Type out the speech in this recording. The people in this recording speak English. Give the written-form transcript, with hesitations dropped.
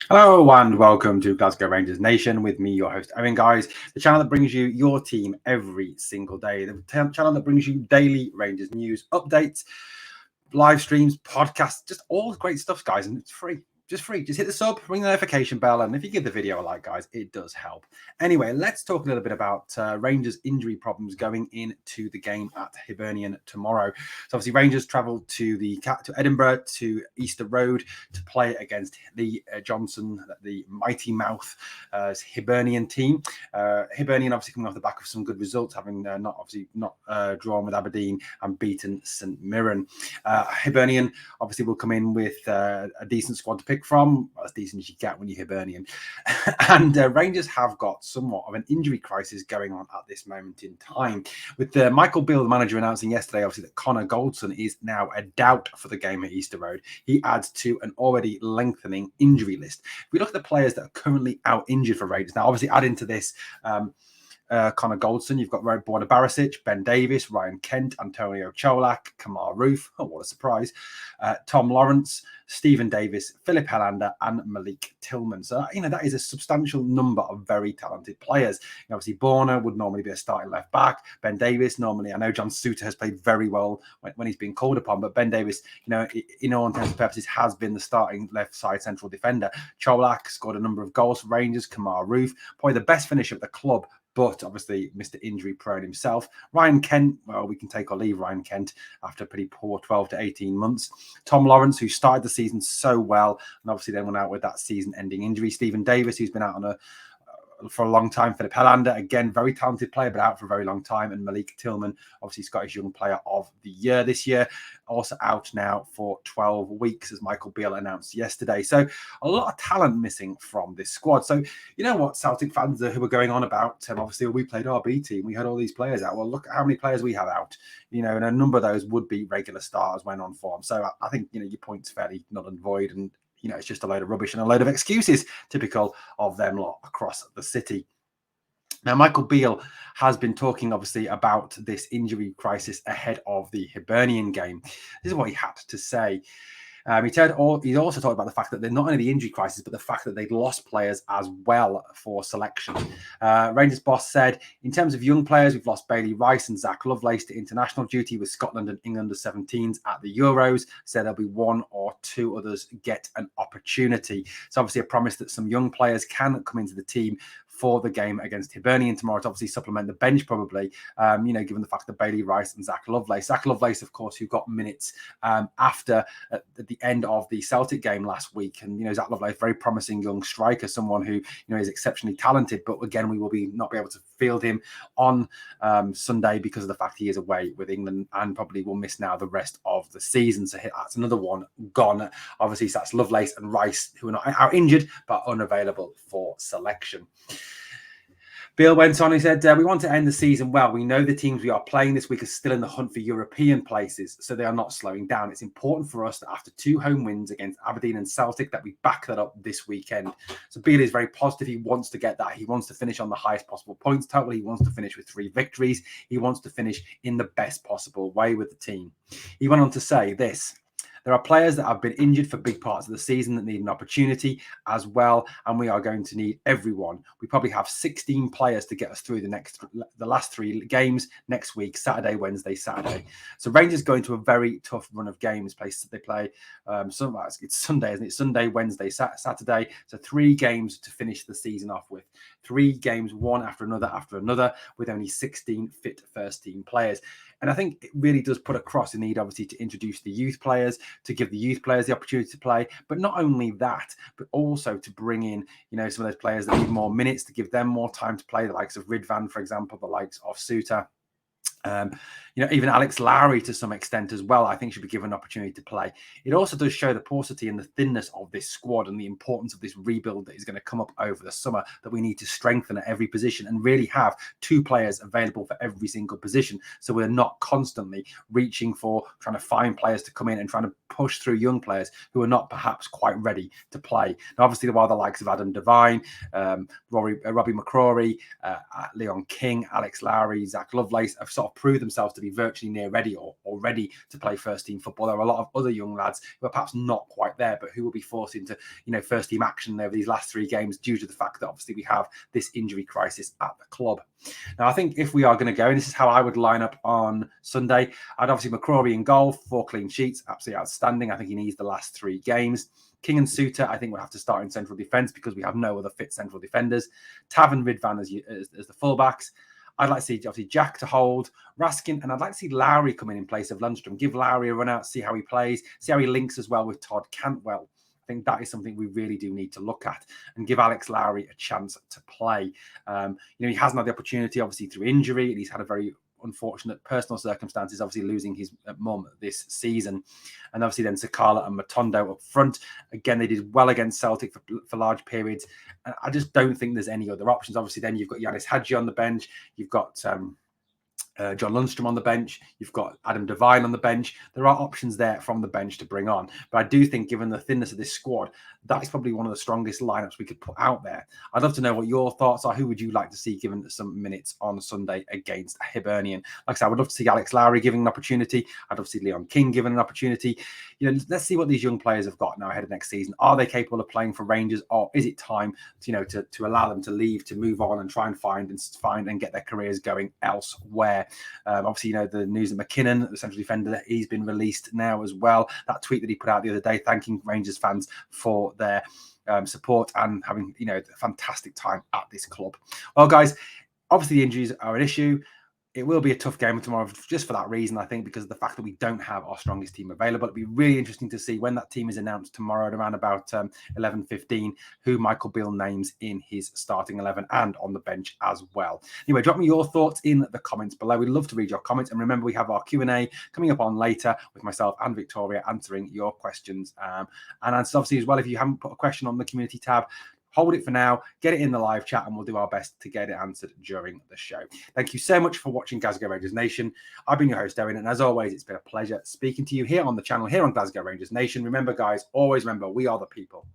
Hello and welcome to Glasgow Rangers Nation with me, your host Owen, guys. The channel that brings you your team every single day. The channel that brings you daily Rangers news, updates, live streams, podcasts, just all great stuff, guys. And it's free. Just free. Just hit the sub, ring the notification bell, and if you give the video a like, guys, it does help. Anyway, let's talk a little bit about Rangers' injury problems going into the game at Hibernian tomorrow. So obviously, Rangers travelled to Edinburgh to Easter Road to play against the the Mighty Mouth Hibernian team. Hibernian obviously coming off the back of some good results, having not drawn with Aberdeen and beaten St Mirren. Hibernian obviously will come in with a decent squad to pick from, as decent as you get when you're Hibernian. And Rangers have got somewhat of an injury crisis going on at this moment in time, with Michael Beale, the manager, announcing yesterday, obviously, that Connor Goldson is now a doubt for the game at Easter Road. He adds to an already lengthening injury list. If we look at the players that are currently out injured for Rangers, now obviously add into this Connor Goldson, you've got Borna Barisic, Ben Davis, Ryan Kent, Antonio Cholak, Kamar Roof, oh, what a surprise, Tom Lawrence, Stephen Davis, Philip Helander, and Malik Tillman. So, that is a substantial number of very talented players. Obviously, Borna would normally be a starting left back. Ben Davis, normally, I know John Suter has played very well when he's been called upon, but Ben Davis, in all intents and purposes, has been the starting left side central defender. Cholak scored a number of goals for Rangers. Kamar Roof, probably the best finisher at the club, but obviously Mr. Injury prone himself. Ryan Kent, well, we can take or leave Ryan Kent after a pretty poor 12 to 18 months. Tom Lawrence, who started the season so well, and obviously then went out with that season-ending injury. Stephen Davis, who's been out for a long time. Philip Helander, again, very talented player, but out for a very long time. And Malik Tillman, obviously Scottish Young Player of the Year this year, also out now for 12 weeks, as Michael Beale announced yesterday. So a lot of talent missing from this squad. So you know what, Celtic fans who were going on about, obviously we played our B team, we had all these players out. Well, look at how many players we have out, and a number of those would be regular starters when on form. So I think, your point's fairly null and void, and it's just a load of rubbish and a load of excuses, typical of them lot across the city. Now, Michael Beale has been talking, obviously, about this injury crisis ahead of the Hibernian game. This is what he had to say. He also talked about the fact that they're not only the injury crisis, but the fact that they'd lost players as well for selection. Rangers boss said, in terms of young players, we've lost Bailey Rice and Zach Lovelace to international duty with Scotland and England under-17s at the Euros. So there'll be one or two others get an opportunity. It's obviously a promise that some young players can come into the team for the game against Hibernian tomorrow to obviously supplement the bench, probably, given the fact that Bailey Rice and Zach Lovelace, of course, who got minutes after at the end of the Celtic game last week. And, Zach Lovelace, very promising young striker, someone who, is exceptionally talented. But again, we will not be able to field him on Sunday because of the fact he is away with England and probably will miss now the rest of the season. So that's another one gone. Obviously, so that's Lovelace and Rice, who are not out injured, but unavailable for selection. Beale went on, he said, we want to end the season well. We know the teams we are playing this week are still in the hunt for European places, so they are not slowing down. It's important for us that after 2 home wins against Aberdeen and Celtic, that we back that up this weekend. So Beale is very positive. He wants to get that. He wants to finish on the highest possible points total. He wants to finish with 3 victories. He wants to finish in the best possible way with the team. He went on to say this: there are players that have been injured for big parts of the season that need an opportunity as well, and we are going to need everyone. We probably have 16 players to get us through the last 3 games next week, Saturday, Wednesday, Saturday. So Rangers go into a very tough run of games. They play it's Sunday, isn't it? Sunday, Wednesday, Saturday. So 3 games to finish the season off with. 3 games, one after another, with only 16 fit first team players. And I think it really does put across the need, obviously, to introduce the youth players, to give the youth players the opportunity to play. But not only that, but also to bring in, some of those players that need more minutes, to give them more time to play, the likes of Ridvan, for example, the likes of Suter. Even Alex Lowry to some extent as well, I think should be given an opportunity to play. It also does show the paucity and the thinness of this squad and the importance of this rebuild that is going to come up over the summer, that we need to strengthen at every position and really have 2 players available for every single position. So we're not constantly reaching for trying to find players to come in and trying to push through young players who are not perhaps quite ready to play. Now, obviously, while the likes of Adam Devine, Robbie McCrory, Leon King, Alex Lowry, Zach Lovelace have sort of of proved themselves to be virtually near ready or ready to play first team football. There are a lot of other young lads who are perhaps not quite there, but who will be forced into, first team action over these last 3 games due to the fact that obviously we have this injury crisis at the club. Now, I think if we are going to go, and this is how I would line up on Sunday, I'd obviously McCrory in goal, 4 clean sheets, absolutely outstanding. I think he needs the last 3 games. King and Suter, I think we'll have to start in central defence because we have no other fit central defenders. Tav and Ridvan as the fullbacks. I'd like to see obviously Jack to hold, Raskin, and I'd like to see Lowry come in place of Lundstrom. Give Lowry a run out, see how he plays, see how he links as well with Todd Cantwell. I think that is something we really do need to look at and give Alex Lowry a chance to play. He hasn't had the opportunity, obviously, through injury, and he's had a very unfortunate personal circumstances, obviously losing his mum this season. And obviously then Sakala and Matondo up front. Again, they did well against Celtic for large periods. And I just don't think there's any other options. Obviously then you've got Yanis Hadji on the bench. You've got John Lundstrom on the bench. You've got Adam Devine on the bench. There are options there from the bench to bring on. But I do think, given the thinness of this squad, that is probably one of the strongest lineups we could put out there. I'd love to know what your thoughts are. Who would you like to see given some minutes on Sunday against Hibernian? Like I said, I would love to see Alex Lowry given an opportunity. I'd love to see Leon King given an opportunity. Let's see what these young players have got now ahead of next season. Are they capable of playing for Rangers, or is it time to allow them to leave, to move on and try and find and get their careers going elsewhere? Obviously, the news of McKinnon, the central defender, he's been released now as well. That tweet that he put out the other day, thanking Rangers fans for their support and having a fantastic time at this club. Well, guys, obviously the injuries are an issue. It will be a tough game tomorrow just for that reason, I think, because of the fact that we don't have our strongest team available. It'll be really interesting to see when that team is announced tomorrow at around about 11:15 who Michael Beale names in his starting 11 and on the bench as well. Anyway, drop me your thoughts in the comments below. We'd love to read your comments. And remember, we have our Q&A coming up on later with myself and Victoria answering your questions. And obviously as well, if you haven't put a question on the community tab, hold it for now, get it in the live chat, and we'll do our best to get it answered during the show. Thank you so much for watching Glasgow Rangers Nation. I've been your host, Owen, and as always, it's been a pleasure speaking to you here on the channel, here on Glasgow Rangers Nation. Remember, guys, always remember, we are the people.